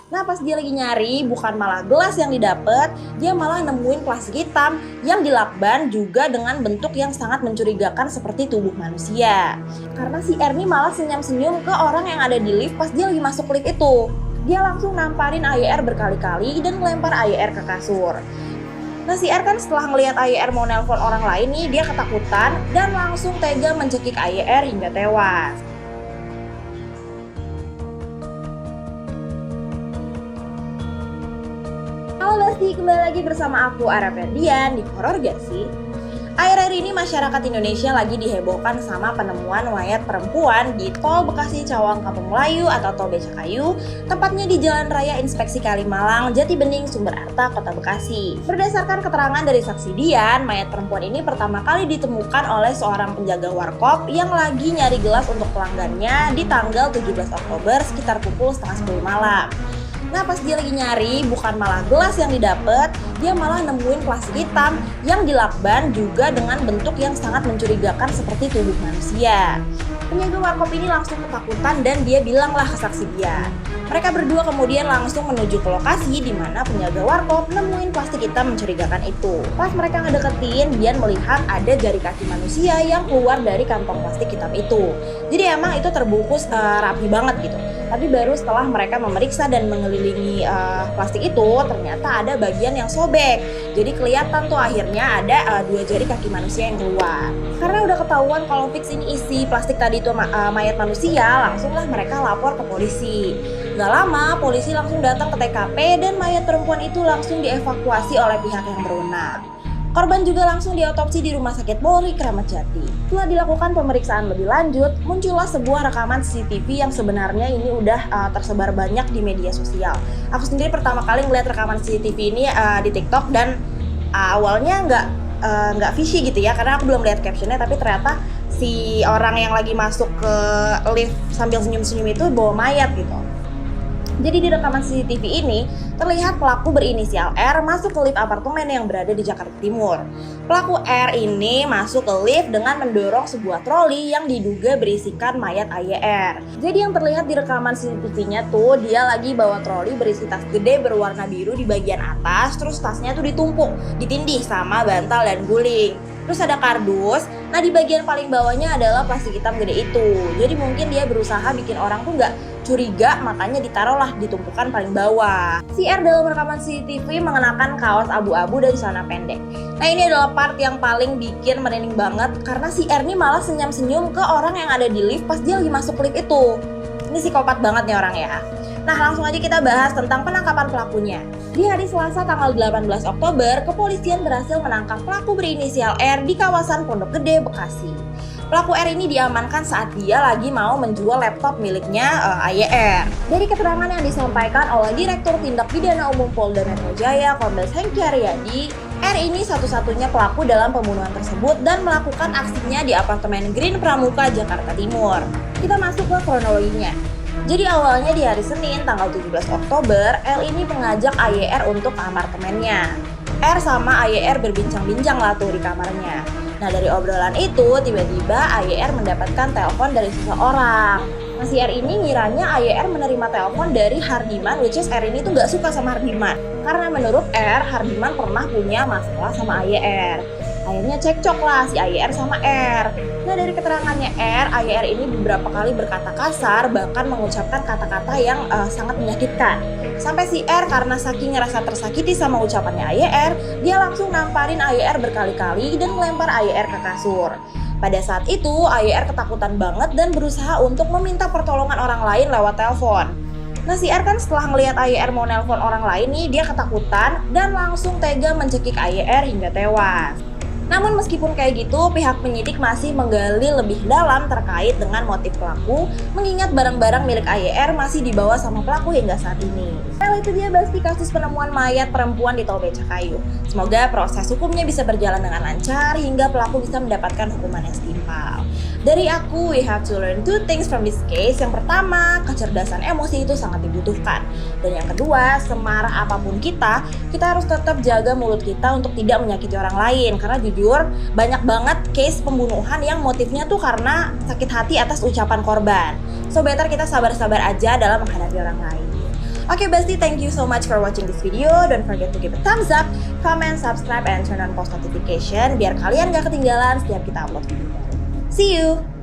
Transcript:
Nah pas dia lagi nyari, bukan malah gelas yang didapat, dia malah nemuin plastik hitam yang dilakban juga dengan bentuk yang sangat mencurigakan seperti tubuh manusia. Karena si R ini malah senyum-senyum ke orang yang ada di lift pas dia lagi masuk lift itu. Dia langsung namparin AYR berkali-kali dan melempar AYR ke kasur. Nah si R kan setelah ngelihat AYR mau nelpon orang lain nih, dia ketakutan dan langsung tega mencekik AYR hingga tewas. Halo Basti, kembali lagi bersama aku Ara Ferdian di Horor Gak Sih? Akhir-akhir ini masyarakat Indonesia lagi dihebohkan sama penemuan mayat perempuan di Tol Bekasi Cawang Kampung Melayu atau Tol Becakayu, tepatnya di Jalan Raya Inspeksi Kalimalang, Jatibening, Sumber Arta, Kota Bekasi. Berdasarkan keterangan dari saksi Dian, mayat perempuan ini pertama kali ditemukan oleh seorang penjaga warkop yang lagi nyari gelas untuk pelanggannya di tanggal 17 Oktober sekitar pukul setengah 10 malam. Nah pas dia lagi nyari, bukan malah gelas yang didapat, dia malah nemuin plastik hitam yang dilakban juga dengan bentuk yang sangat mencurigakan seperti tubuh manusia. Penjaga warkop ini langsung ketakutan dan dia bilanglah ke saksi Dian. Mereka berdua kemudian langsung menuju ke lokasi di mana penjaga warkop nemuin plastik hitam mencurigakan itu. Pas mereka ngedeketin, Dian melihat ada jari kaki manusia yang keluar dari kantong plastik hitam itu. Jadi emang itu terbungkus rapi banget gitu. Tapi baru setelah mereka memeriksa dan mengelilingi plastik itu, ternyata ada bagian yang sobek. Jadi kelihatan tuh akhirnya ada 2 jari kaki manusia yang keluar. Karena udah ketahuan kalau fix ini isi plastik tadi itu mayat manusia, langsunglah mereka lapor ke polisi. Gak lama, polisi langsung datang ke TKP dan mayat perempuan itu langsung dievakuasi oleh pihak yang berwenang. Korban juga langsung diotopsi di Rumah Sakit Polri Kramat Jati. Setelah dilakukan pemeriksaan lebih lanjut, muncullah sebuah rekaman CCTV yang sebenarnya ini udah tersebar banyak di media sosial. Aku sendiri pertama kali ngeliat rekaman CCTV ini di TikTok dan awalnya nggak fishy gitu ya, karena aku belum lihat captionnya, tapi ternyata si orang yang lagi masuk ke lift sambil senyum-senyum itu bawa mayat gitu. Jadi di rekaman CCTV ini terlihat pelaku berinisial R masuk ke lift apartemen yang berada di Jakarta Timur. Pelaku R ini masuk ke lift dengan mendorong sebuah troli yang diduga berisikan mayat AYR. Jadi yang terlihat di rekaman CCTV-nya tuh dia lagi bawa troli berisi tas gede berwarna biru di bagian atas, terus tasnya tuh ditumpuk, ditindih sama bantal dan guling. Terus ada kardus, nah di bagian paling bawahnya adalah plastik hitam gede itu. Jadi mungkin dia berusaha bikin orang tuh nggak curiga, makanya ditaruhlah di tumpukan paling bawah. Si R dalam rekaman CCTV mengenakan kaos abu-abu dan celana pendek. Nah ini adalah part yang paling bikin merinding banget, karena si R ini malah senyum-senyum ke orang yang ada di lift pas dia lagi masuk lift itu. Ini psikopat banget nih orang ya. Nah langsung aja kita bahas tentang penangkapan pelakunya. Di hari Selasa tanggal 18 Oktober, kepolisian berhasil menangkap pelaku berinisial R di kawasan Pondok Gede, Bekasi. Pelaku R ini diamankan saat dia lagi mau menjual laptop miliknya AYR. Dari keterangan yang disampaikan oleh Direktur Tindak Pidana Umum Polda Metro Jaya, Kombes Hengki Haryadi, R ini satu-satunya pelaku dalam pembunuhan tersebut dan melakukan aksinya di apartemen Green Pramuka, Jakarta Timur. Kita masuk ke kronologinya. Jadi awalnya di hari Senin tanggal 17 Oktober, L ini mengajak AYR untuk ke apartemennya. R sama AYR berbincang-bincang lah tuh di kamarnya. Nah dari obrolan itu, tiba-tiba AYR mendapatkan telepon dari seseorang. Nah si R ini ngiranya AYR menerima telepon dari Hardiman, which is R ini tuh gak suka sama Hardiman. Karena menurut R, Hardiman pernah punya masalah sama AYR. Akhirnya cekcok lah si AYR sama R. Nah dari keterangannya R, AYR ini beberapa kali berkata kasar, bahkan mengucapkan kata-kata yang sangat menyakitkan. Sampai si R karena saking ngerasa tersakiti sama ucapannya AYR, dia langsung namparin AYR berkali-kali dan melempar AYR ke kasur. Pada saat itu, AYR ketakutan banget dan berusaha untuk meminta pertolongan orang lain lewat telepon. Nah si R kan setelah ngelihat AYR mau nelpon orang lain nih, dia ketakutan dan langsung tega mencekik AYR hingga tewas. Namun meskipun kayak gitu, pihak penyidik masih menggali lebih dalam terkait dengan motif pelaku, mengingat barang-barang milik AYR masih dibawa sama pelaku hingga saat ini. Well, itu dia Basti kasus penemuan mayat perempuan di Tol Becakayu. Semoga proses hukumnya bisa berjalan dengan lancar hingga pelaku bisa mendapatkan hukuman yang setimpal. Dari aku, we have to learn 2 things from this case. Yang pertama, kecerdasan emosi itu sangat dibutuhkan. Dan yang kedua, semarah apapun kita harus tetap jaga mulut kita untuk tidak menyakiti orang lain. Karena jujur, banyak banget case pembunuhan yang motifnya tuh karena sakit hati atas ucapan korban. So better kita sabar-sabar aja dalam menghadapi orang lain. Oke Besti, thank you so much for watching this video. Don't forget to give a thumbs up, comment, subscribe, and turn on post notification biar kalian gak ketinggalan setiap kita upload video baru. See you!